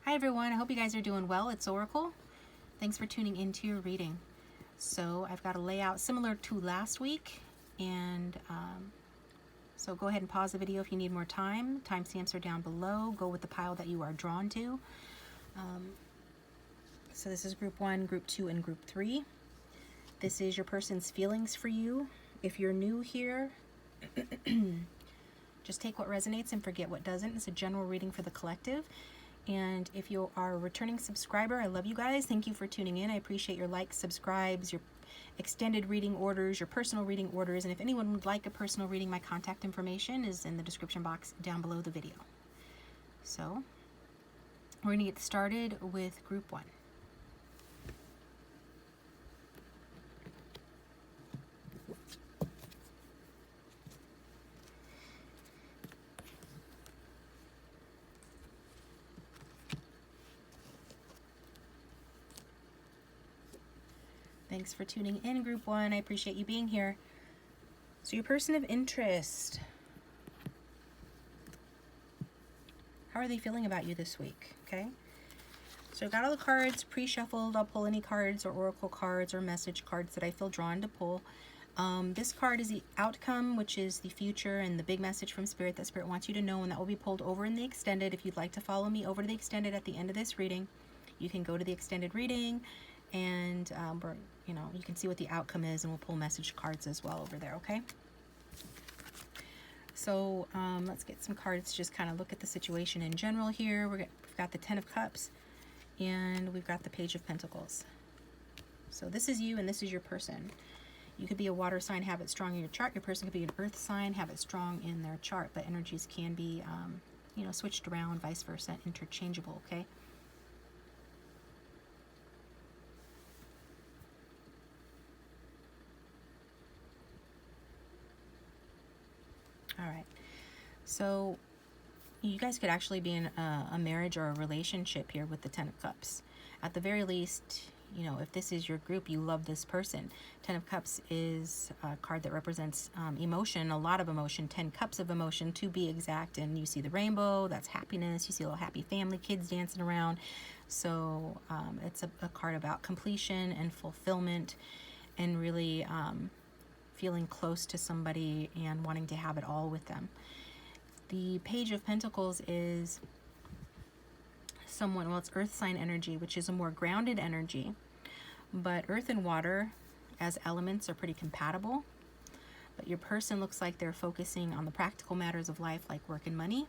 Hi everyone, I hope you guys are doing well. It's Oracle. Thanks for tuning into your reading. So I've got a layout similar to last week, and so go ahead and pause the video if you need more time. Timestamps are down below. Go with the pile that you are drawn to. So this is group 1, group 2, and group 3. This is your person's feelings for you. If you're new here, just take what resonates and forget what doesn't. It's a general reading for the collective. And if you are a returning subscriber, I love you guys. Thank you for tuning in. I appreciate your likes, subscribes, your extended reading orders, your personal reading orders. And if anyone would like a personal reading, my contact information is in the description box down below the video. So we're going to get started with group 1. Thanks for tuning in, group 1. I appreciate you being here. So your person of interest, how are they feeling about you this week? Okay. So I've got all the cards pre-shuffled. I'll pull any cards or oracle cards or message cards that I feel drawn to pull. This card is the outcome, which is the future and the big message from Spirit that Spirit wants you to know, and that will be pulled over in the extended. If you'd like to follow me over to the extended at the end of this reading, you can go to the extended reading, and you can see what the outcome is, and we'll pull message cards as well over there. Okay. So let's get some cards. Just kind of look at the situation in general here. We've got the 10 of Cups, and we've got the Page of Pentacles. So this is you, and this is your person. You could be a water sign, have it strong in your chart. Your person could be an earth sign, have it strong in their chart. But energies can be, switched around, vice versa, interchangeable. Okay. All right. So you guys could actually be in a marriage or a relationship here with the 10 of Cups. At the very least, if this is your group, you love this person. 10 of Cups is a card that represents emotion, a lot of emotion, 10 cups of emotion to be exact. And you see the rainbow, that's happiness. You see a little happy family, kids dancing around. So it's a card about completion and fulfillment, and really feeling close to somebody and wanting to have it all with them. The Page of Pentacles is someone, well, it's earth sign energy, which is a more grounded energy, but earth and water as elements are pretty compatible. But your person looks like they're focusing on the practical matters of life, like work and money,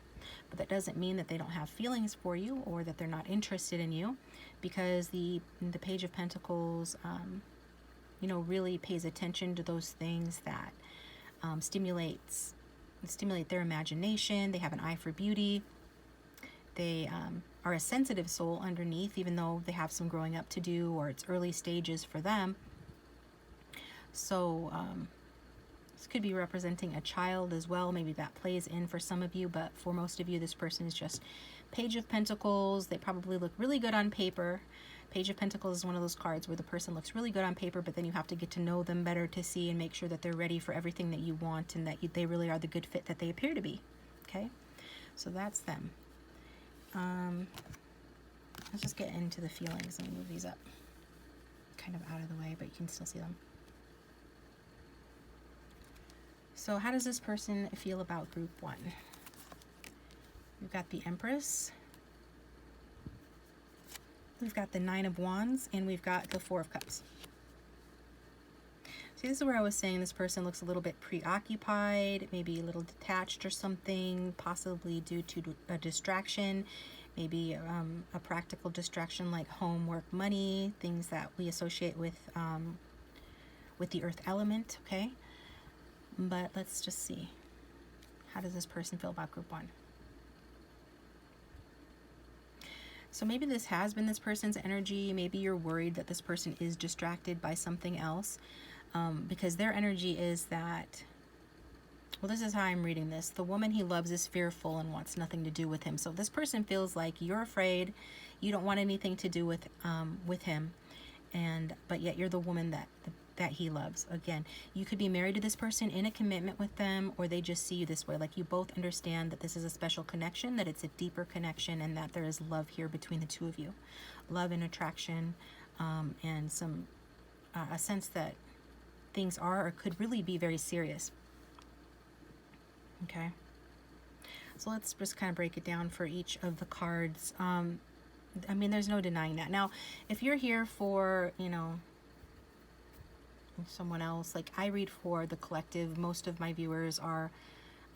but that doesn't mean that they don't have feelings for you or that they're not interested in you, because the Page of Pentacles really pays attention to those things that stimulate their imagination. They have an eye for beauty. They are a sensitive soul underneath, even though they have some growing up to do, or it's early stages for them. So this could be representing a child as well. Maybe that plays in for some of you, but for most of you, this person is just Page of Pentacles. They probably look really good on paper. Page of Pentacles is one of those cards where the person looks really good on paper, but then you have to get to know them better to see and make sure that they're ready for everything that you want, and that they really are the good fit that they appear to be. Okay, so that's them. Let's just get into the feelings. Let me move these up kind of out of the way, but you can still see them. So how does this person feel about group 1? We've got the Empress. We've got the 9 of Wands, and we've got the 4 of Cups. See, this is where I was saying this person looks a little bit preoccupied, maybe a little detached or something, possibly due to a distraction, maybe a practical distraction like home, work, money, things that we associate with the earth element, okay? But let's just see. How does this person feel about group 1? So maybe this has been this person's energy. Maybe you're worried that this person is distracted by something else, because their energy is that, well, this is how I'm reading this. The woman he loves is fearful and wants nothing to do with him. So this person feels like you're afraid, you don't want anything to do with him, but yet you're the woman that that he loves. Again, you could be married to this person, in a commitment with them, or they just see you this way. Like, you both understand that this is a special connection, that it's a deeper connection, and that there is love here between the two of you. Love and attraction, and some a sense that things are or could really be very serious. Okay. So let's just kind of break it down for each of the cards. I mean, there's no denying that. Now, if you're here for, you know, someone else, like I read for the collective, most of my viewers are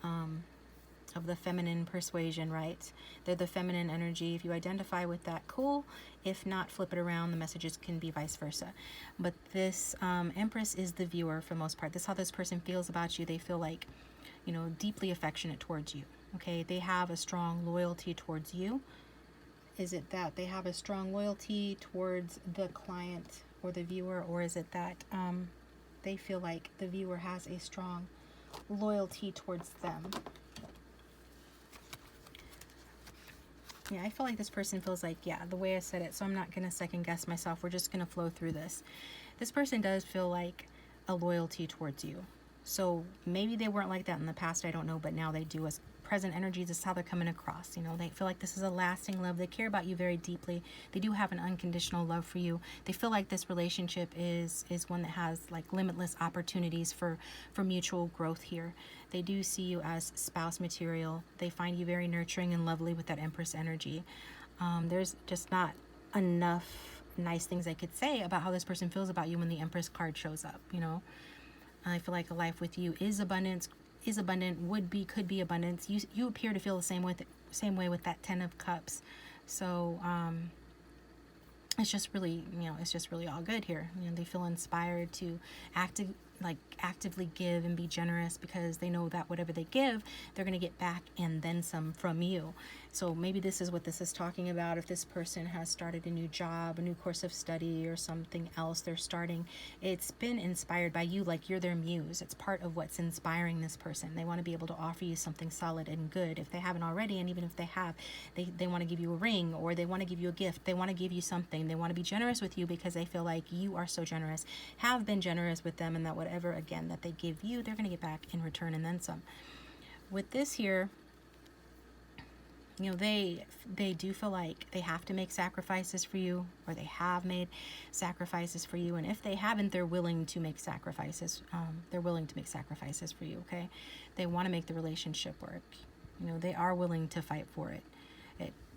of the feminine persuasion, right? They're the feminine energy. If you identify with that, cool. If not, flip it around. The messages can be vice versa. But this Empress is the viewer for the most part. This is how this person feels about you. They feel like, you know, deeply affectionate towards you. Okay, they have a strong loyalty towards you. Is it that they have a strong loyalty towards the client or the viewer, or is it that they feel like the viewer has a strong loyalty towards them? Yeah, I feel like this person feels like, yeah, the way I said it, so I'm not going to second guess myself. We're just going to flow through this. This person does feel like a loyalty towards you. So maybe they weren't like that in the past, I don't know, but now they do. As present energies, this is how they're coming across. You know, they feel like this is a lasting love. They care about you very deeply. They do have an unconditional love for you. They feel like this relationship is one that has like limitless opportunities for mutual growth here. They do see you as spouse material. They find you very nurturing and lovely with that Empress energy. There's just not enough nice things I could say about how this person feels about you when the Empress card shows up, you know. I feel like a life with you is abundance, is abundant, would be, could be abundance. You appear to feel the same way with that 10 of Cups. So it's just really, you know, it's just really all good here. You know, they feel inspired to actively give and be generous, because they know that whatever they give, they're going to get back and then some from you. So maybe this is what this is talking about. If this person has started a new job, a new course of study, or something else they're starting, it's been inspired by you, like you're their muse. It's part of what's inspiring this person. They want to be able to offer you something solid and good if they haven't already, and even if they have, they want to give you a ring, or they want to give you a gift. They want to give you something. They want to be generous with you because they feel like you are so generous, have been generous with them, and that whatever, again, that they give you, they're going to get back in return and then some. With this here, you know, they do feel like they have to make sacrifices for you, or they have made sacrifices for you, and if they haven't, they're willing to make sacrifices. They're willing to make sacrifices for you, okay? They want to make the relationship work. You know, they are willing to fight for it.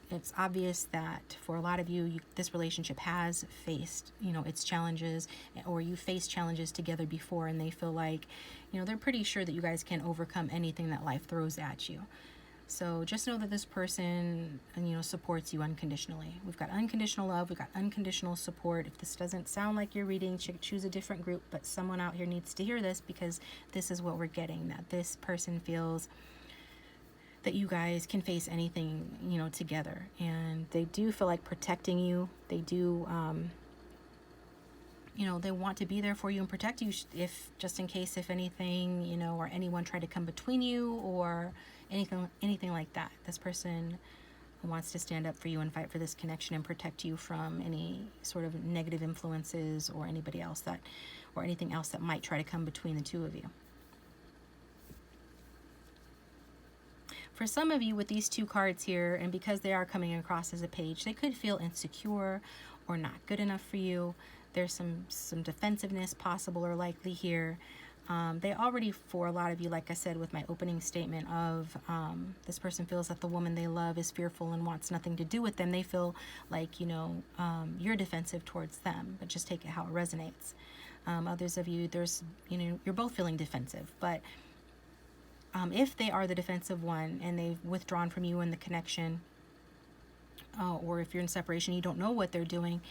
It's obvious that for a lot of you, this relationship has faced, you know, its challenges, or you faced challenges together before, and they feel like, you know, they're pretty sure that you guys can overcome anything that life throws at you. So just know that this person, you know, supports you unconditionally. We've got unconditional love. We've got unconditional support. If this doesn't sound like your reading, choose a different group, but someone out here needs to hear this, because this is what we're getting, that this person feels that you guys can face anything, you know, together. And they do feel like protecting you. They do, you know, they want to be there for you and protect you, if just in case, if anything, you know, or anyone tried to come between you, or anything like that. This person wants to stand up for you and fight for this connection and protect you from any sort of negative influences, or anybody else that, or anything else that might try to come between the two of you. For some of you with these two cards here, and because they are coming across as a page, they could feel insecure or not good enough for you. There's some defensiveness possible or likely here. They already, for a lot of you, like I said with my opening statement of this person feels that the woman they love is fearful and wants nothing to do with them. They feel like, you know, you're defensive towards them, but just take it how it resonates. Others of you, there's, you know, you're both feeling defensive, but if they are the defensive one and they've withdrawn from you in the connection, or if you're in separation, you don't know what they're doing,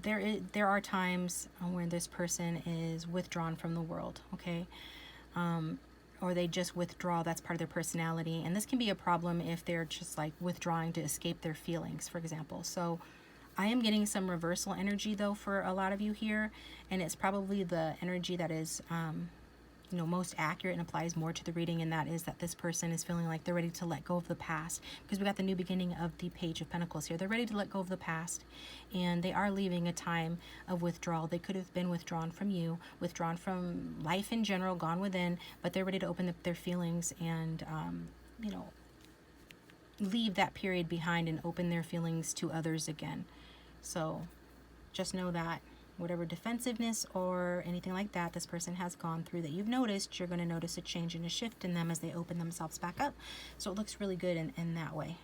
there are times when this person is withdrawn from the world, okay? Or they just withdraw. That's part of their personality. And this can be a problem if they're just like withdrawing to escape their feelings, for example. So I am getting some reversal energy though for a lot of you here, and it's probably the energy that is most accurate and applies more to the reading, and that is that this person is feeling like they're ready to let go of the past, because we got the new beginning of the Page of Pentacles here. They're ready to let go of the past, and they are leaving a time of withdrawal. They could have been withdrawn from you, withdrawn from life in general, gone within, but they're ready to open up their feelings and leave that period behind and open their feelings to others again. So just know that whatever defensiveness or anything like that this person has gone through that you've noticed, you're going to notice a change and a shift in them as they open themselves back up. So it looks really good in that way.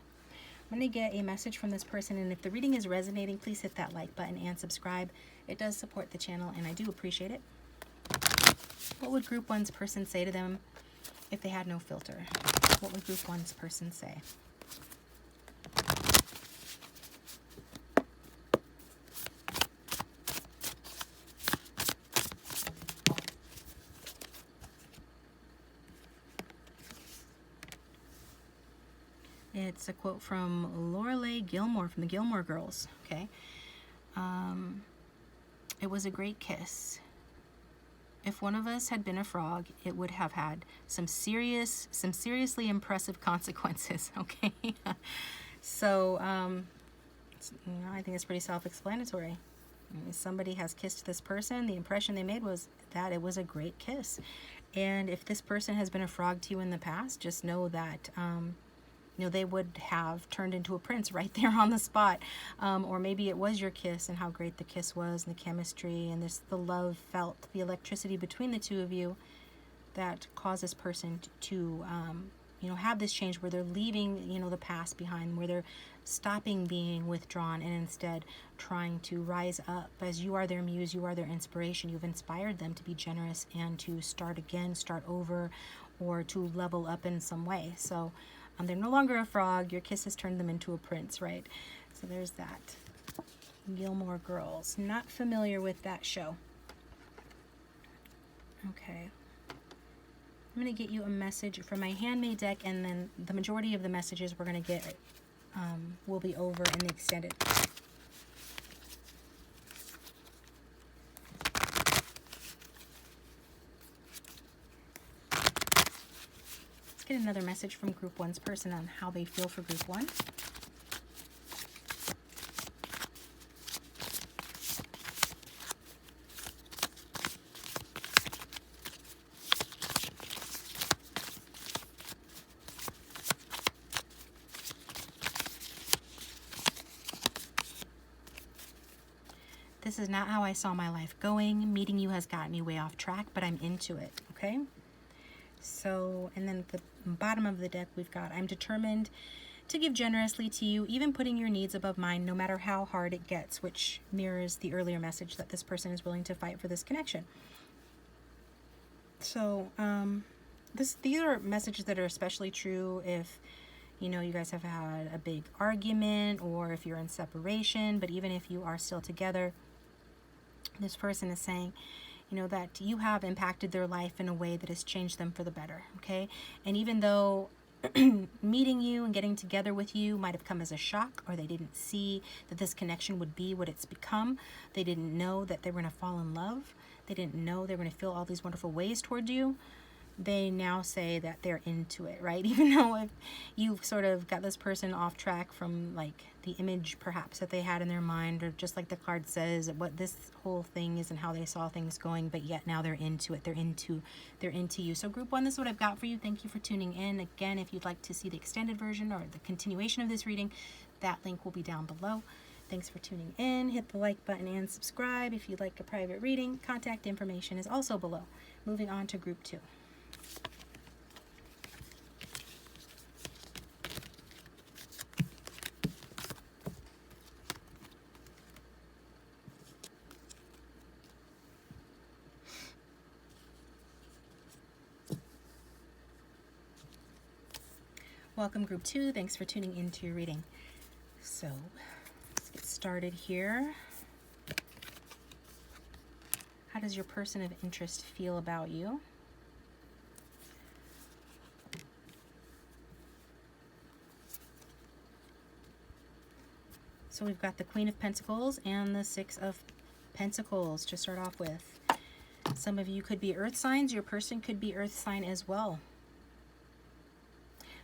I'm going to get a message from this person, and if the reading is resonating, please hit that like button and subscribe. It does support the channel, and I do appreciate it. What would Group 1's person say to them if they had no filter? What would Group 1's person say? It's a quote from Lorelei Gilmore from the Gilmore Girls. Okay. It was a great kiss. If one of us had been a frog, it would have had some seriously impressive consequences. Okay. So, I think it's pretty self-explanatory. Somebody has kissed this person. The impression they made was that it was a great kiss. And if this person has been a frog to you in the past, just know that, they would have turned into a prince right there on the spot. Or maybe it was your kiss and how great the kiss was, and the chemistry and the love felt, the electricity between the two of you that caused this person to have this change where they're leaving, the past behind, where they're stopping being withdrawn and instead trying to rise up. As you are their muse, you are their inspiration. You've inspired them to be generous and to start again, start over, or to level up in some way. So they're no longer a frog. Your kiss has turned them into a prince, right? So there's that. Gilmore Girls. Not familiar with that show. Okay. I'm going to get you a message from my handmade deck, and then the majority of the messages we're going to get will be over in the extended. Let's get another message from Group 1's person on how they feel for Group 1. This is not how I saw my life going. Meeting you has gotten me way off track, but I'm into it, okay? So, and then at the bottom of the deck, we've got, I'm determined to give generously to you, even putting your needs above mine, no matter how hard it gets, which mirrors the earlier message that this person is willing to fight for this connection. So, these are messages that are especially true if, you guys have had a big argument, or if you're in separation, but even if you are still together, this person is saying, that you have impacted their life in a way that has changed them for the better, okay? And even though meeting you and getting together with you might have come as a shock, or they didn't see that this connection would be what it's become, they didn't know that they were going to fall in love, they didn't know they were going to feel all these wonderful ways toward you, they now say that they're into it, right? Even though if you've sort of got this person off track from like the image perhaps that they had in their mind, or just like the card says, what this whole thing is and how they saw things going, but yet now they're into it. They're into you. So Group 1, this is what I've got for you. Thank you for tuning in. Again, if you'd like to see the extended version or the continuation of this reading, that link will be down below. Thanks for tuning in. Hit the like button and subscribe. If you'd like a private reading, contact information is also below. Moving on to Group 2. Welcome, Group 2. Thanks for tuning into your reading. So, let's get started here. How does your person of interest feel about you? So we've got the Queen of Pentacles and the Six of Pentacles to start off with. Some of you could be earth signs. Your person could be earth sign as well.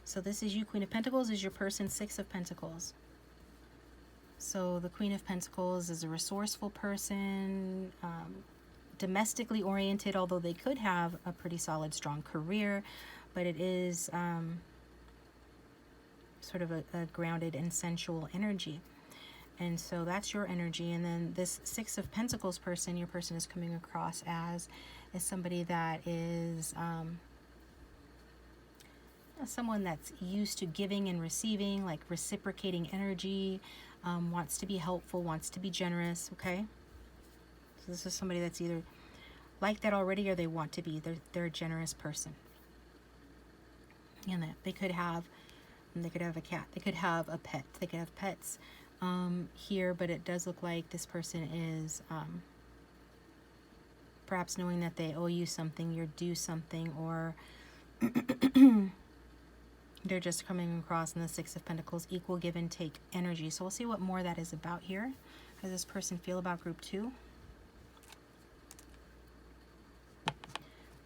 So this is you, Queen of Pentacles, is your person, Six of Pentacles. So the Queen of Pentacles is a resourceful person, domestically oriented, although they could have a pretty solid, strong career, but it is sort of a grounded and sensual energy. And so that's your energy. And then this Six of Pentacles person, your person is coming across as somebody that is someone that's used to giving and receiving, like reciprocating energy, wants to be helpful, wants to be generous, okay? So this is somebody that's either like that already or they want to be. They're a generous person. And that they could have a cat, they could have a pet, they could have pets here, but it does look like this person is perhaps knowing that they owe you something, you're due something, or they're just coming across in the Six of Pentacles, equal give and take energy. So we'll see what more that is about here. How does this person feel about group 2?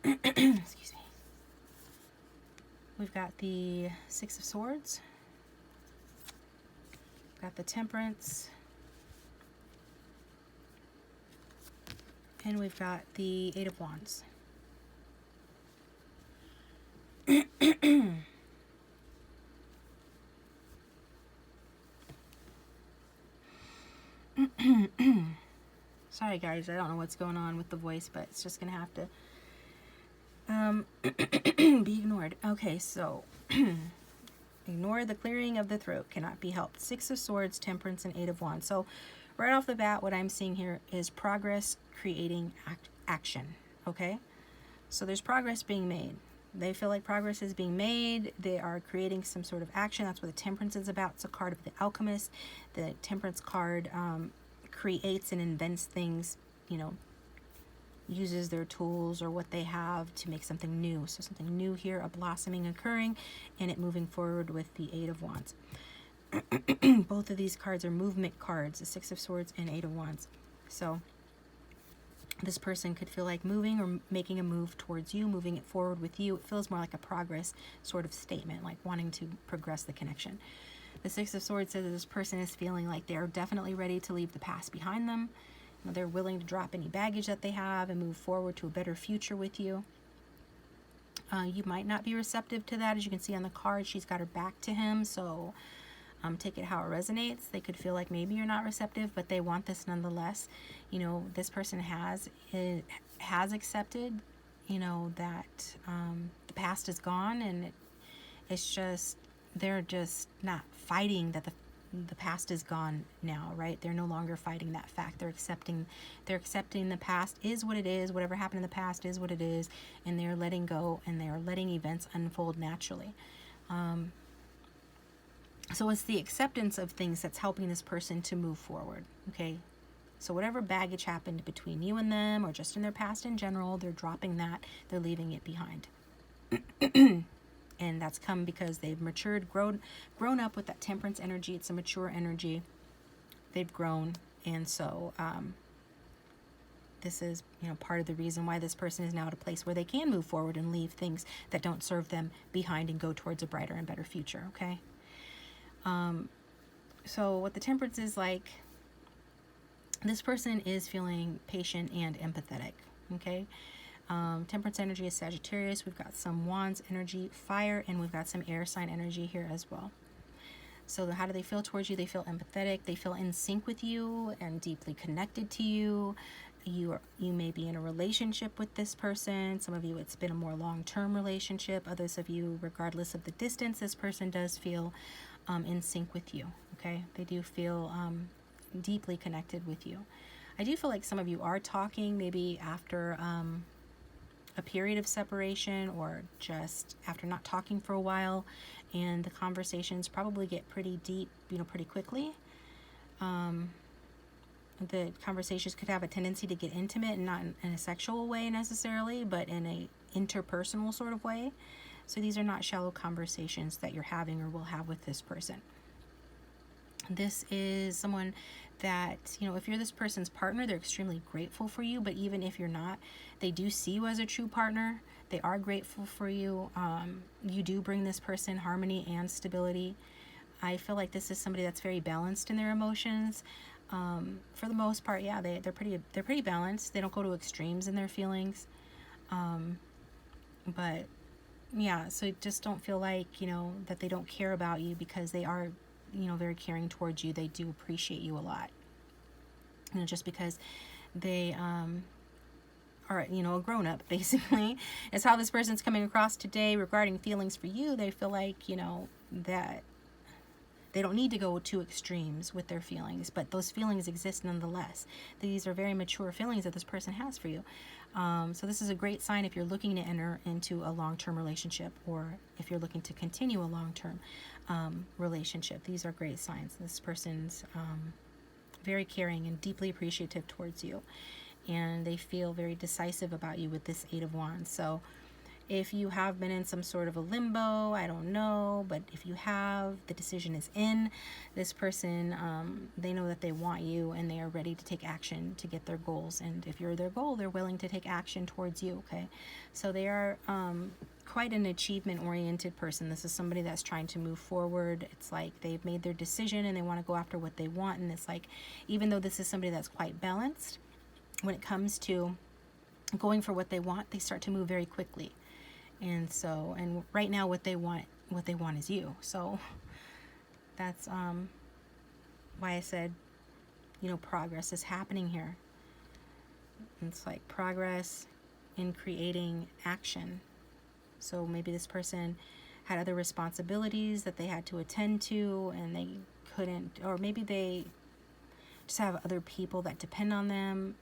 Excuse me. We've got the Six of Swords. We've got the Temperance. And we've got the Eight of Wands. Sorry guys, I don't know what's going on with the voice, but it's just gonna have to be ignored. Okay, so ignore the clearing of the throat, cannot be helped. Six of Swords, Temperance, and Eight of Wands. So right off the bat, what I'm seeing here is progress creating action, okay? So there's progress being made. They feel like progress is being made. They are creating some sort of action. That's what the Temperance is about. It's a card of the Alchemist. The Temperance card creates and invents things, you know, uses their tools or what they have to make something new. So something new here, a blossoming occurring, and it moving forward with the Eight of Wands. Both of these cards are movement cards, the Six of Swords and Eight of Wands. So this person could feel like moving or making a move towards you, moving it forward with you. It feels more like a progress sort of statement, like wanting to progress the connection. The Six of Swords says that this person is feeling like they're definitely ready to leave the past behind them. You know, they're willing to drop any baggage that they have and move forward to a better future with you. You might not be receptive to that. As you can see on the card, she's got her back to him, so take it how it resonates. They could feel like maybe you're not receptive, but they want this nonetheless. You know, this person has accepted, you know, that the past is gone, and it's just, they're just not fighting that the past is gone now, right? They're no longer fighting that fact. They're accepting the past is what it is. Whatever happened in the past is what it is, and they're letting go, and they're letting events unfold naturally. So it's the acceptance of things that's helping this person to move forward, okay? So whatever baggage happened between you and them, or just in their past in general, they're dropping that, they're leaving it behind. And that's come because they've matured, grown up with that Temperance energy. It's a mature energy. They've grown, and so this is, you know, part of the reason why this person is now at a place where they can move forward and leave things that don't serve them behind and go towards a brighter and better future, okay? So what the Temperance is like, this person is feeling patient and empathetic, okay? Temperance energy is Sagittarius. We've got some Wands energy, fire, and we've got some air sign energy here as well. So how do they feel towards you? They feel empathetic. They feel in sync with you and deeply connected to you. You may be in a relationship with this person. Some of you, it's been a more long-term relationship. Others of you, regardless of the distance, this person does feel in sync with you, okay? They do feel deeply connected with you. I do feel like some of you are talking maybe after a period of separation, or just after not talking for a while, and the conversations probably get pretty deep, you know, pretty quickly. The conversations could have a tendency to get intimate, and not in a sexual way necessarily, but in a interpersonal sort of way. So these are not shallow conversations that you're having or will have with this person. This is someone that, you know, if you're this person's partner, they're extremely grateful for you. But even if you're not, they do see you as a true partner. They are grateful for you. You do bring this person harmony and stability. I feel like this is somebody that's very balanced in their emotions. For the most part, yeah, they're pretty balanced. They don't go to extremes in their feelings. But yeah, so just don't feel like, you know, that they don't care about you, because they are, you know, very caring towards you. They do appreciate you a lot. You know, just because they are, you know, a grown-up, basically, is how this person's coming across today regarding feelings for you. They feel like, you know, that they don't need to go to extremes with their feelings, but those feelings exist nonetheless. These are very mature feelings that this person has for you. So this is a great sign if you're looking to enter into a long-term relationship, or if you're looking to continue a long-term relationship. These are great signs. This person's very caring and deeply appreciative towards you, and they feel very decisive about you with this Eight of Wands. So if you have been in some sort of a limbo, I don't know, but if you have, the decision is in. This person, they know that they want you, and they are ready to take action to get their goals. And if you're their goal, they're willing to take action towards you, okay? So they are quite an achievement-oriented person. This is somebody that's trying to move forward. It's like they've made their decision and they want to go after what they want. And it's like, even though this is somebody that's quite balanced, when it comes to going for what they want, they start to move very quickly. And so, and right now what they want is you. So that's why I said, you know, progress is happening here. It's like progress in creating action. So maybe this person had other responsibilities that they had to attend to, and they couldn't, or maybe they just have other people that depend on them.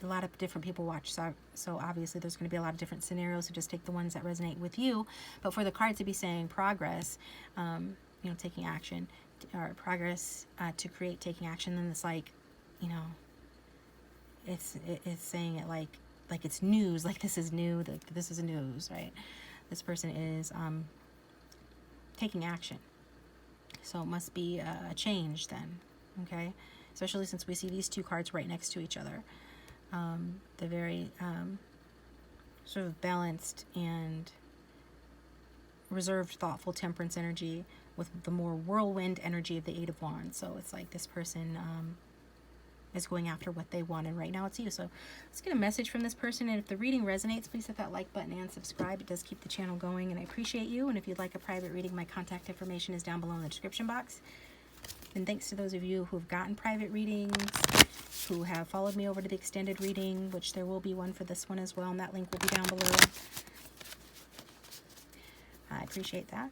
A lot of different people watch, so obviously there's going to be a lot of different scenarios, so just take the ones that resonate with you. But for the card to be saying progress, you know, taking action, or progress to create taking action, then it's like, you know, it's saying it like it's news, like this is new, that this is news, right? This person is taking action, so it must be a change then, okay? Especially since we see these two cards right next to each other. The very sort of balanced and reserved, thoughtful temperance energy with the more whirlwind energy of the Eight of Wands. So it's like this person is going after what they want, and right now it's you. So let's get a message from this person, and if the reading resonates, please hit that like button and subscribe. It does keep the channel going, and I appreciate you. And if you'd like a private reading, my contact information is down below in the description box. And thanks to those of you who have gotten private readings, who have followed me over to the extended reading, which there will be one for this one as well, and that link will be down below. I appreciate that.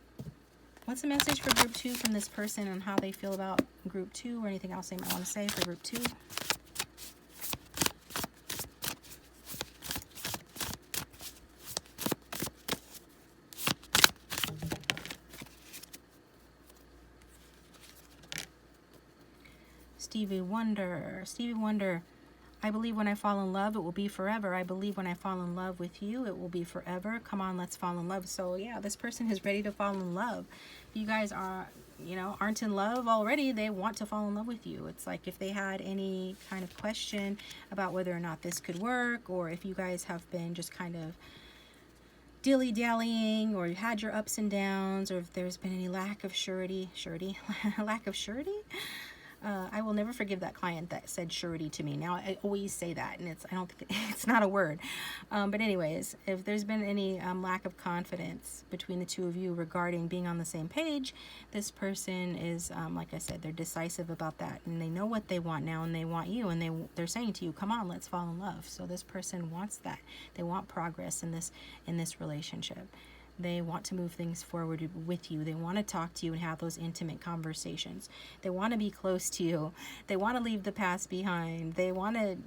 What's the message for group 2 from this person on how they feel about group 2, or anything else they might want to say for group 2? Stevie Wonder, I believe when I fall in love, it will be forever. I believe when I fall in love with you, it will be forever. Come on, let's fall in love. So yeah, this person is ready to fall in love. If you guys are, you know, aren't in love already, they want to fall in love with you. It's like if they had any kind of question about whether or not this could work, or if you guys have been just kind of dilly-dallying, or you had your ups and downs, or if there's been any lack of surety, lack of surety? I will never forgive that client that said surety to me. Now, I always say that, and I don't think it's not a word. But anyways, if there's been any lack of confidence between the two of you regarding being on the same page, this person is, like I said, they're decisive about that, and they know what they want now, and they want you, and they're saying to you, come on, let's fall in love. So this person wants that. They want progress in this relationship. They want to move things forward with you. They want to talk to you and have those intimate conversations. They want to be close to you. They want to leave the past behind. They want to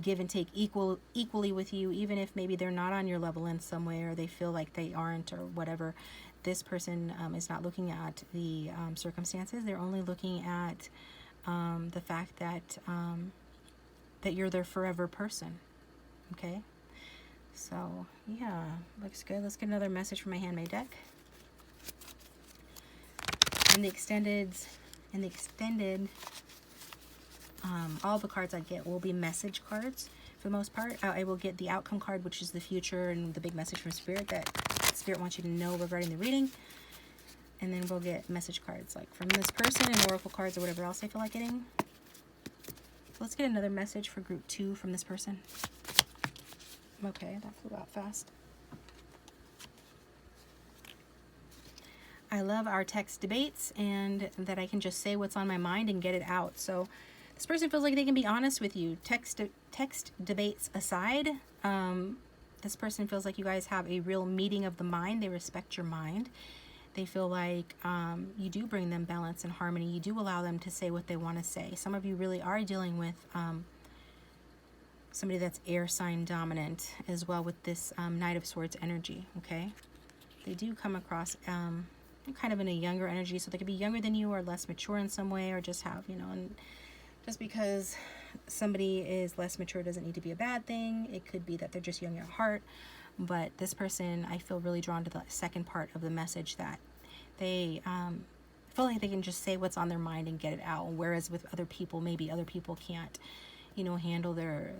give and take equally with you, even if maybe they're not on your level in some way, or they feel like they aren't, or whatever. This person is not looking at the circumstances. They're only looking at the fact that that you're their forever person. Okay? So, yeah, looks good. Let's get another message from my handmade deck. In the extended all the cards I get will be message cards for the most part. I will get the outcome card, which is the future and the big message from Spirit that Spirit wants you to know regarding the reading. And then we'll get message cards like from this person and oracle cards or whatever else I feel like getting. Let's get another message for group 2 from this person. Okay, that flew out fast. I love our text debates and that I can just say what's on my mind and get it out. So this person feels like they can be honest with you. Text debates aside, this person feels like you guys have a real meeting of the mind. They respect your mind. They feel like you do bring them balance and harmony. You do allow them to say what they want to say. Some of you really are dealing with somebody that's air sign dominant as well with this Knight of Swords energy, okay? They do come across kind of in a younger energy, so they could be younger than you or less mature in some way, or just have, you know, and just because somebody is less mature doesn't need to be a bad thing. It could be that they're just young at heart. But this person, I feel really drawn to the second part of the message, that they feel like they can just say what's on their mind and get it out. Whereas with other people, maybe other people can't, you know, handle their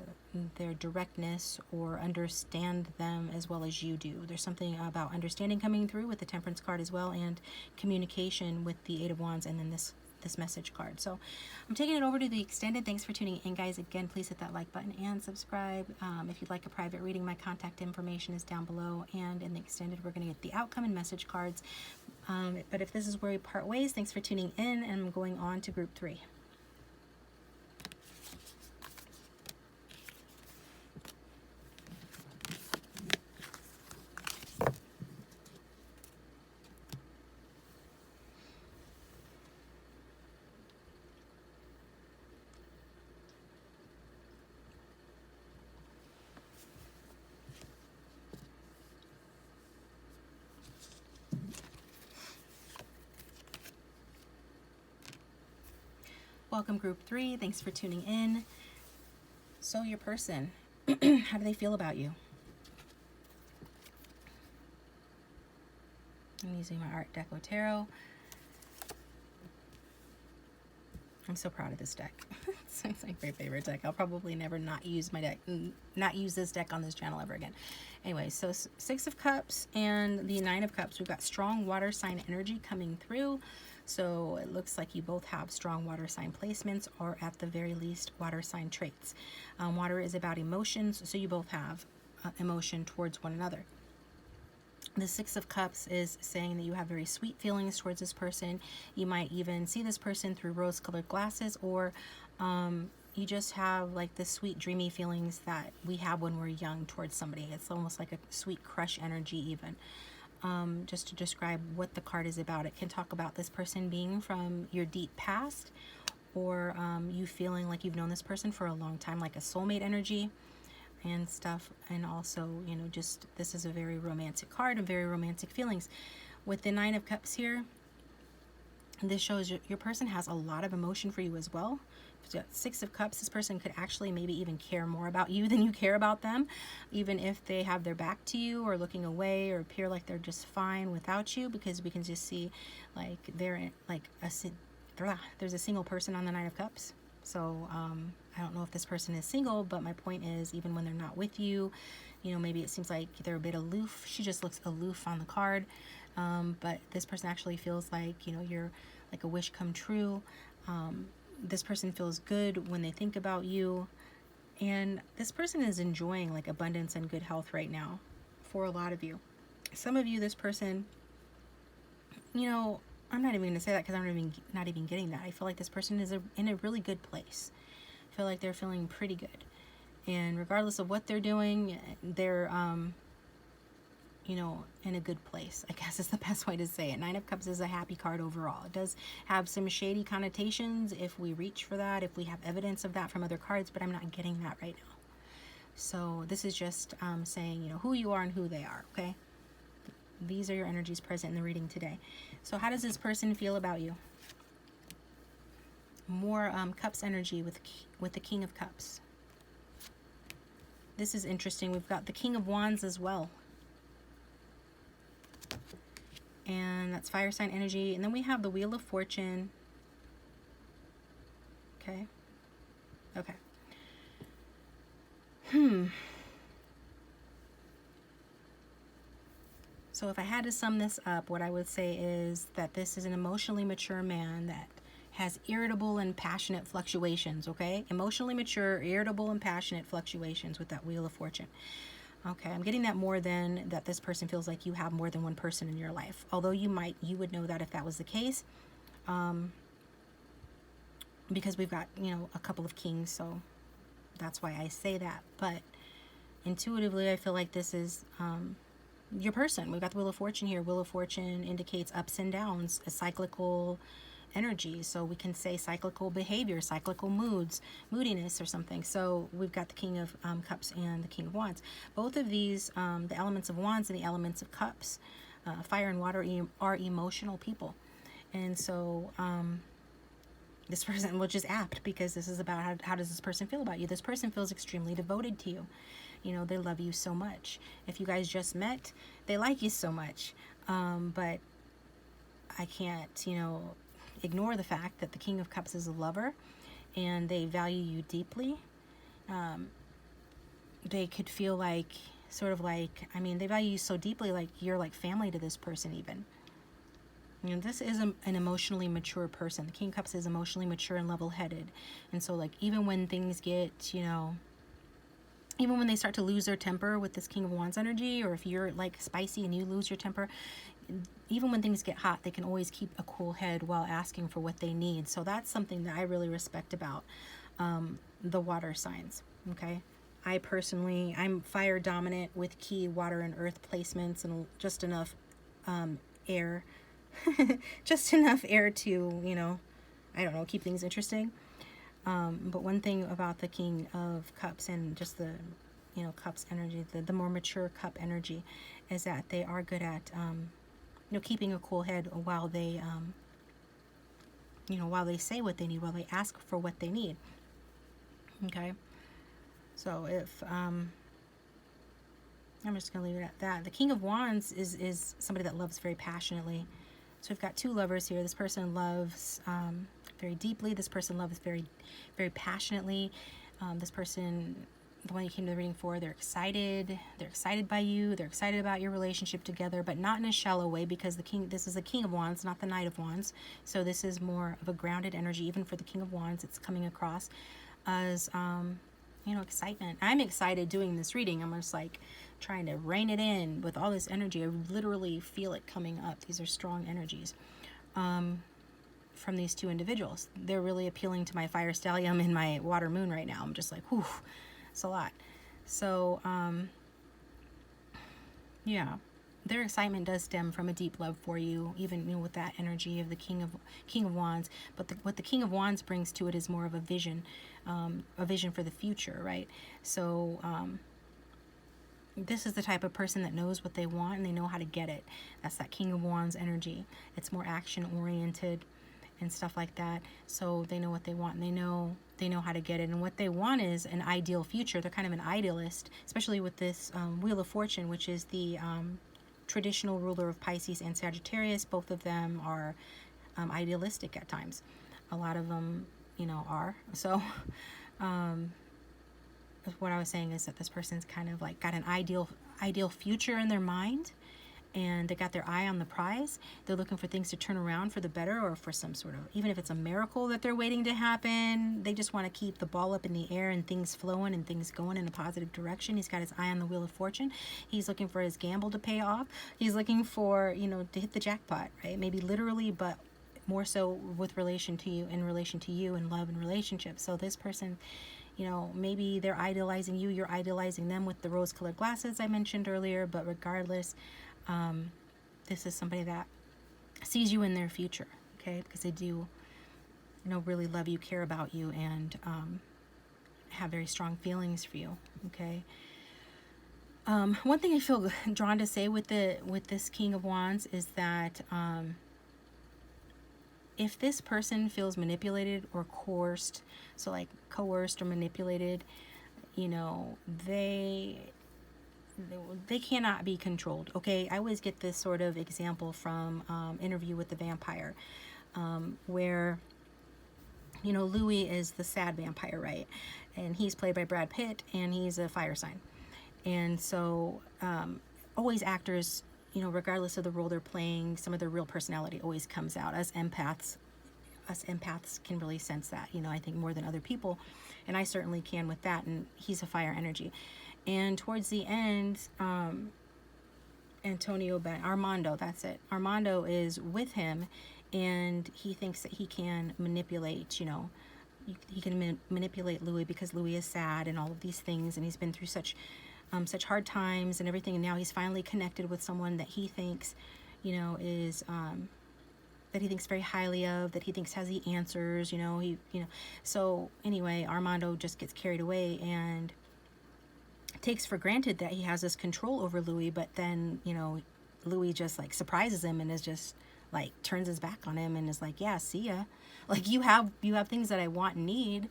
directness or understand them as well as you do. There's something about understanding coming through with the Temperance card as well, and communication with the Eight of Wands, and then this message card. So I'm taking it over to the extended. Thanks for tuning in, guys. Again, please hit that like button and subscribe. If you'd like a private reading, my contact information is down below, and in the extended we're going to get the outcome and message cards. But if this is where we part ways, thanks for tuning in, and I'm going on to group 3. Welcome group 3. Thanks for tuning in. So your person, how do they feel about you? I'm using my Art Deco Tarot. I'm so proud of this deck. It's like my favorite deck. I'll probably never not use this deck on this channel ever again. Anyway, so 6 of Cups and the 9 of Cups. We've got strong water sign energy coming through. So it looks like you both have strong water sign placements, or at the very least water sign traits. Water is about emotions, so you both have emotion towards one another. The 6 of Cups is saying that you have very sweet feelings towards this person. You might even see this person through rose-colored glasses, or you just have like the sweet dreamy feelings that we have when we're young towards somebody. It's almost like a sweet crush energy even. Just to describe what the card is about. It can talk about this person being from your deep past, or you feeling like you've known this person for a long time, like a soulmate energy and stuff. And also, you know, just this is a very romantic card and very romantic feelings. With the 9 of Cups here, this shows your person has a lot of emotion for you as well. 6 of Cups, this person could actually maybe even care more about you than you care about them, even if they have their back to you or looking away or appear like they're just fine without you, because we can just see like they're like there's a single person on the 9 of Cups. So I don't know if this person is single, but my point is, even when they're not with you, you know, maybe it seems like they're a bit aloof. She just looks aloof on the card, but this person actually feels like, you know, you're like a wish come true. This person feels good when they think about you, and this person is enjoying like abundance and good health right now for a lot of you. Some of you, this person, you know, I'm not even going to say that because I'm not even getting that. I feel like this person is in a really good place. I feel like they're feeling pretty good, and regardless of what they're doing, they're you know, in a good place, I guess is the best way to say it. 9 of Cups is a happy card overall. It does have some shady connotations if we reach for that, if we have evidence of that from other cards, but I'm not getting that right now. So this is just saying, you know, who you are and who they are, okay? These are your energies present in the reading today. So how does this person feel about you? More Cups energy with the King of Cups. This is interesting. We've got the King of Wands as well. And that's fire sign energy. And then we have the Wheel of Fortune. Okay. Okay. So if I had to sum this up, what I would say is that this is an emotionally mature man that has irritable and passionate fluctuations, okay? Emotionally mature, irritable and passionate fluctuations with that Wheel of Fortune. Okay, I'm getting that more than that this person feels like you have more than one person in your life. Although you would know that if that was the case, because we've got, a couple of kings, so that's why I say that. But intuitively, I feel like this is your person. We've got the Wheel of Fortune here. Wheel of Fortune indicates ups and downs, a cyclical energy. So we can say cyclical behavior, cyclical moods, moodiness or something. So we've got the King of Cups and the King of Wands. Both of these, the elements of Wands and the elements of Cups, fire and water are emotional people. And so this person, which is apt because this is about how does this person feel about you. This person feels extremely devoted to you. They love you so much. If you guys just met, they like you so much. But I can't, ignore the fact that the King of Cups is a lover and they value you deeply. They could feel like, they value you so deeply, like you're like family to this person even. This is an emotionally mature person. The King of Cups is emotionally mature and level-headed. And so, like, even when things get, even when they start to lose their temper with this King of Wands energy, or if you're, like, spicy and you lose your temper, even when things get hot, they can always keep a cool head while asking for what they need. So that's something that I really respect about the water signs, okay? I'm fire dominant with key water and earth placements and just enough air. Just enough air to, keep things interesting. But one thing about the King of Cups and just the, Cups energy, the more mature cup energy, is that they are good at, keeping a cool head while they, while they say what they need, while they ask for what they need. Okay. So if, I'm just going to leave it at that. The King of Wands is somebody that loves very passionately. So we've got two lovers here. This person loves very deeply. This person loves very, very passionately. This person, the one you came to the reading for, they're excited. They're excited by you. They're excited about your relationship together, but not in a shallow way because this is the King of Wands, not the Knight of Wands. So this is more of a grounded energy. Even for the King of Wands, it's coming across as, excitement. I'm excited doing this reading. I'm just like trying to rein it in with all this energy. I literally feel it coming up. These are strong energies from these two individuals. They're really appealing to my fire stellium and my water moon right now. I'm just like, whew, it's a lot. So, yeah, their excitement does stem from a deep love for you, even with that energy of the King of Wands. But what the King of Wands brings to it is more of a vision for the future, right? So this is the type of person that knows what they want and they know how to get it. That's that King of Wands energy. It's more action oriented and stuff like that. So they know what they want and they know how to get it. And what they want is an ideal future. They're kind of an idealist, especially with this Wheel of Fortune, which is the traditional ruler of Pisces and Sagittarius. Both of them are idealistic at times. A lot of them, are. So what I was saying is that this person's kind of like got an ideal future in their mind, and they got their eye on the prize. They're looking for things to turn around for the better, or for some sort of, even if it's a miracle that they're waiting to happen, they just want to keep the ball up in the air and things flowing and things going in a positive direction. He's got his eye on the Wheel of Fortune. He's looking for his gamble to pay off. He's looking for, to hit the jackpot, right? Maybe literally, but more so with relation to you, in love and relationships. So this person, maybe they're idolizing you, you're idolizing them with the rose-colored glasses I mentioned earlier, but regardless, this is somebody that sees you in their future, okay? Because they do, really love you, care about you, and have very strong feelings for you, okay? One thing I feel drawn to say with this King of Wands is that if this person feels manipulated or coerced, so like coerced or manipulated, they cannot be controlled, okay? I always get this sort of example from Interview with the Vampire, where You know, Louis is the sad vampire, right? And he's played by Brad Pitt, and he's a fire sign. And so, always actors, you know, regardless of the role they're playing, some of their real personality always comes out. As empaths, us empaths can really sense that, you know, I think more than other people. And I certainly can with that. And he's a fire energy. And towards the end, Armando, that's it. Armando is with him, and he thinks that he can manipulate, you know, he can manipulate Louis because Louis is sad and all of these things, and he's been through such hard times and everything, and now he's finally connected with someone that he thinks, you know, is that he thinks very highly of, that he thinks has the answers, you know. So anyway, Armando just gets carried away and takes for granted that he has this control over Louis, but then, you know, Louis just like surprises him and is just like turns his back on him and is like, yeah, see ya. Like, you have things that I want and need.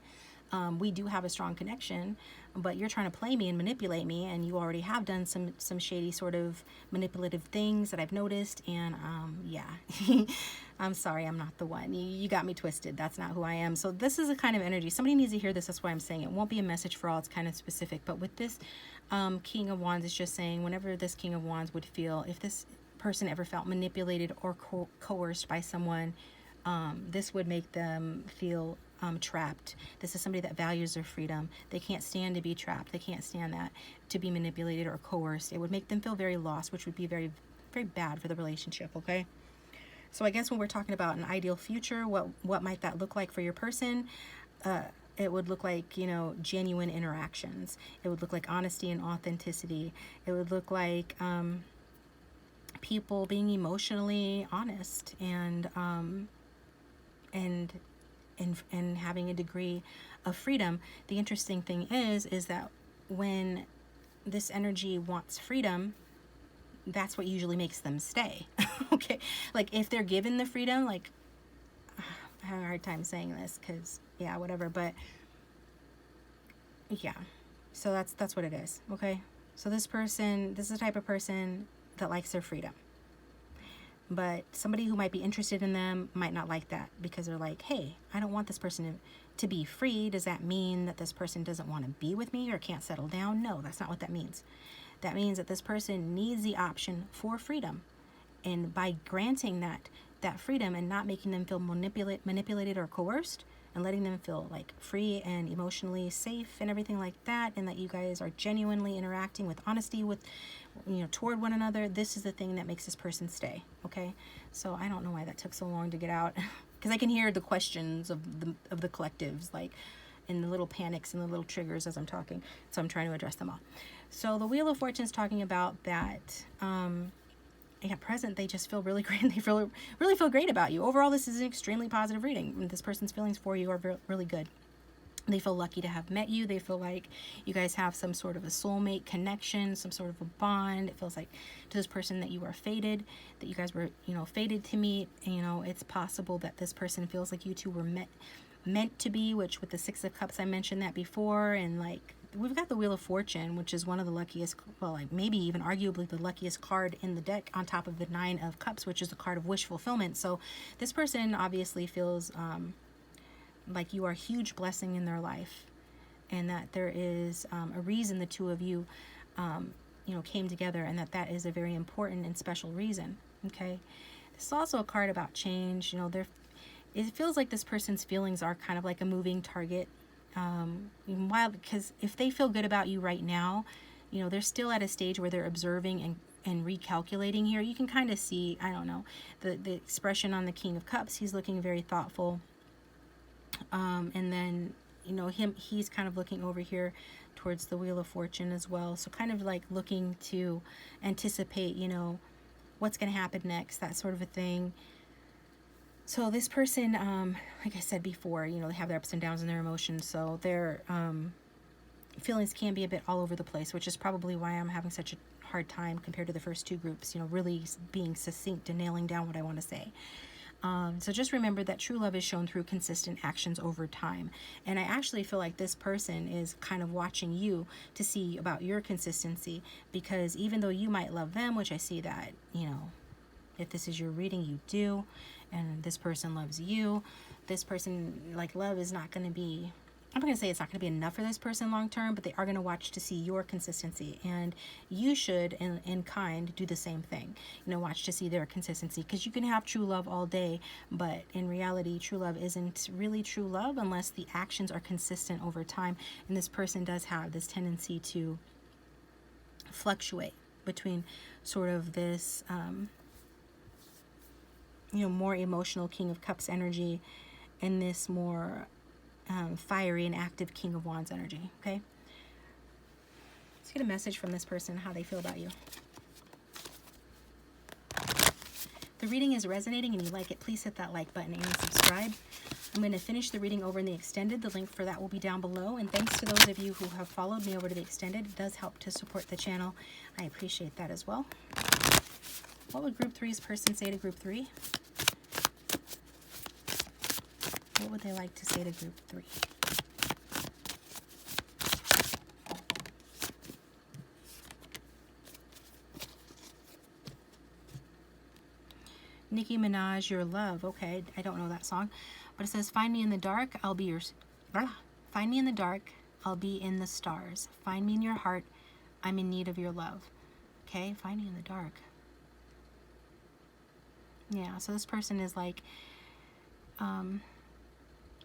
We do have a strong connection, but you're trying to play me and manipulate me, and you already have done some shady sort of manipulative things that I've noticed, and yeah. I'm sorry, I'm not the one. You got me twisted. That's not who I am. So this is a kind of energy. Somebody needs to hear this. That's why I'm saying it won't be a message for all. It's kind of specific. But with this King of Wands, it's just saying whenever this King of Wands would feel, if this person ever felt manipulated or coerced by someone, this would make them feel trapped. This is somebody that values their freedom. They can't stand to be trapped. They can't stand that, to be manipulated or coerced. It would make them feel very lost, which would be very, very bad for the relationship, okay? So I guess when we're talking about an ideal future, what might that look like for your person? It would look like, you know, genuine interactions. It would look like honesty and authenticity. It would look like people being emotionally honest and having a degree of freedom. The interesting thing is that when this energy wants freedom, that's what usually makes them stay. Okay, like if they're given the freedom, like, I have a hard time saying this because, yeah, whatever, but yeah, so that's what it is. Okay, so this is the type of person that likes their freedom, but somebody who might be interested in them might not like that, because they're like, hey, I don't want this person to be free. Does that mean that this person doesn't want to be with me or can't settle down? No, that's not what that means. That means that this person needs the option for freedom. And by granting that freedom and not making them feel manipulated or coerced, and letting them feel like free and emotionally safe and everything like that, and that you guys are genuinely interacting with honesty with, you know, toward one another, this is the thing that makes this person stay. Okay, so I don't know why that took so long to get out, because I can hear the questions of the collectives, like, and the little panics and the little triggers as I'm talking, so I'm trying to address them all. So the Wheel of Fortune is talking about that at present they just feel really great, and they really feel great about you. Overall, this is an extremely positive reading. This person's feelings for you are really good. They feel lucky to have met you. They feel like you guys have some sort of a soulmate connection, some sort of a bond. It feels like to this person that you are fated, that you guys were, you know, fated to meet. And, you know, it's possible that this person feels like you two were meant to be, which with the Six of Cups, I mentioned that before. And like, we've got the Wheel of Fortune, which is one of the luckiest, well, like maybe even arguably the luckiest card in the deck, on top of the Nine of Cups, which is the card of wish fulfillment. So this person obviously feels like you are a huge blessing in their life, and that there is a reason the two of you, you know, came together, and that is a very important and special reason. Okay, this is also a card about change. You know, it feels like this person's feelings are kind of like a moving target. Because if they feel good about you right now, you know, they're still at a stage where they're observing and recalculating here. You can kind of see, I don't know, the expression on the King of Cups. He's looking very thoughtful. And then, you know, he's kind of looking over here towards the Wheel of Fortune as well. So kind of like looking to anticipate, you know, what's going to happen next, that sort of a thing. So this person, like I said before, you know, they have their ups and downs in their emotions. So their feelings can be a bit all over the place, which is probably why I'm having such a hard time compared to the first two groups, you know, really being succinct and nailing down what I want to say. So just remember that true love is shown through consistent actions over time. And I actually feel like this person is kind of watching you to see about your consistency, because even though you might love them, which I see that, you know, if this is your reading, you do, and this person loves you. This person, like, love is not going to be, I'm not going to say it's not going to be enough for this person long term, but they are going to watch to see your consistency. And you should, in kind, do the same thing. You know, watch to see their consistency. Because you can have true love all day, but in reality, true love isn't really true love unless the actions are consistent over time. And this person does have this tendency to fluctuate between sort of this, you know, more emotional King of Cups energy and this more fiery and active King of Wands energy. Okay, let's get a message from this person, how they feel about you. If the reading is resonating and you like it, please hit that like button and subscribe. I'm going to finish the reading over in the extended. The link for that will be down below. And thanks to those of you who have followed me over to the extended. It does help to support the channel. I appreciate that as well. What would Group 3's person say to Group 3? What would they like to say to Group 3? Nicki Minaj, Your Love. Okay, I don't know that song. But it says, find me in the dark, I'll be your... Find me in the dark, I'll be in the stars. Find me in your heart, I'm in need of your love. Okay, find me in the dark. Yeah, so this person is like...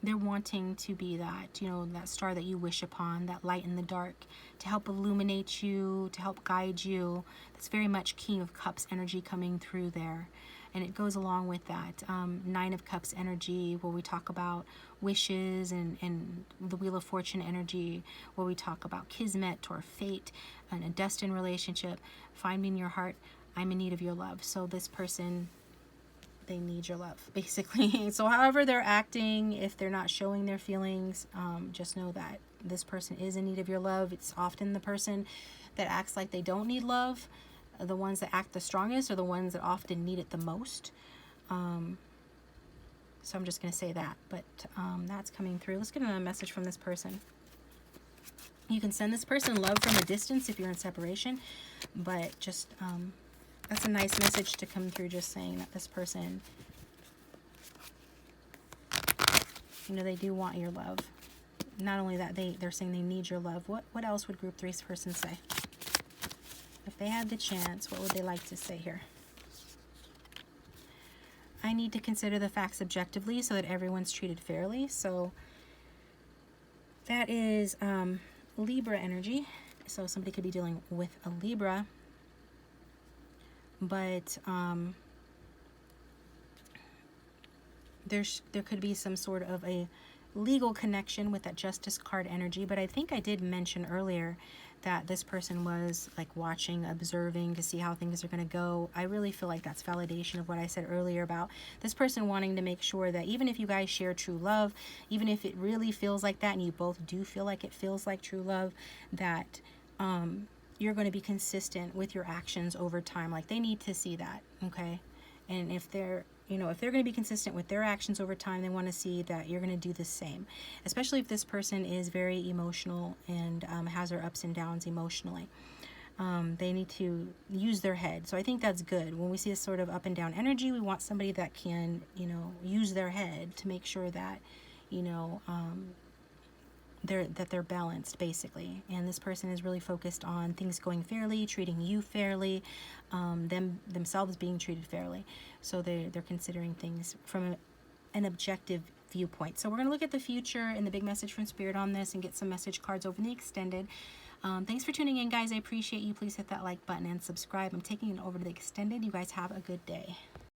they're wanting to be that, you know, that star that you wish upon, that light in the dark, to help illuminate you, to help guide you. That's very much King of Cups energy coming through there. And it goes along with that Nine of Cups energy, where we talk about wishes, and the Wheel of Fortune energy, where we talk about kismet or fate and a destined relationship. Find me in your heart, I'm in need of your love. So this person, they need your love, basically. So however they're acting, if they're not showing their feelings, just know that this person is in need of your love. It's often the person that acts like they don't need love. The ones that act the strongest are the ones that often need it the most. So I'm just going to say that. But that's coming through. Let's get another message from this person. You can send this person love from a distance if you're in separation. But just... that's a nice message to come through, just saying that this person, you know, they do want your love. Not only that, they're saying they need your love. What else would Group 3's person say? If they had the chance, what would they like to say here? I need to consider the facts objectively so that everyone's treated fairly. So that is Libra energy. So somebody could be dealing with a Libra. But there could be some sort of a legal connection with that Justice card energy. But I think I did mention earlier that this person was like watching, observing to see how things are going to go. I really feel like that's validation of what I said earlier about this person wanting to make sure that even if you guys share true love, even if it really feels like that and you both do feel like it feels like true love, that you're going to be consistent with your actions over time. Like, they need to see that, okay? And if they're, you know, if they're going to be consistent with their actions over time, they want to see that you're going to do the same. Especially if this person is very emotional and has their ups and downs emotionally. They need to use their head. So I think that's good. When we see this sort of up and down energy, we want somebody that can, you know, use their head to make sure that, you know, they're balanced, basically. And this person is really focused on things going fairly, treating you fairly, themselves being treated fairly. So they're considering things from an objective viewpoint. So we're going to look at the future and the big message from Spirit on this and get some message cards over in the extended. Thanks for tuning in, guys. I appreciate you. Please hit that like button and subscribe. I'm taking it over to the extended. You guys have a good day.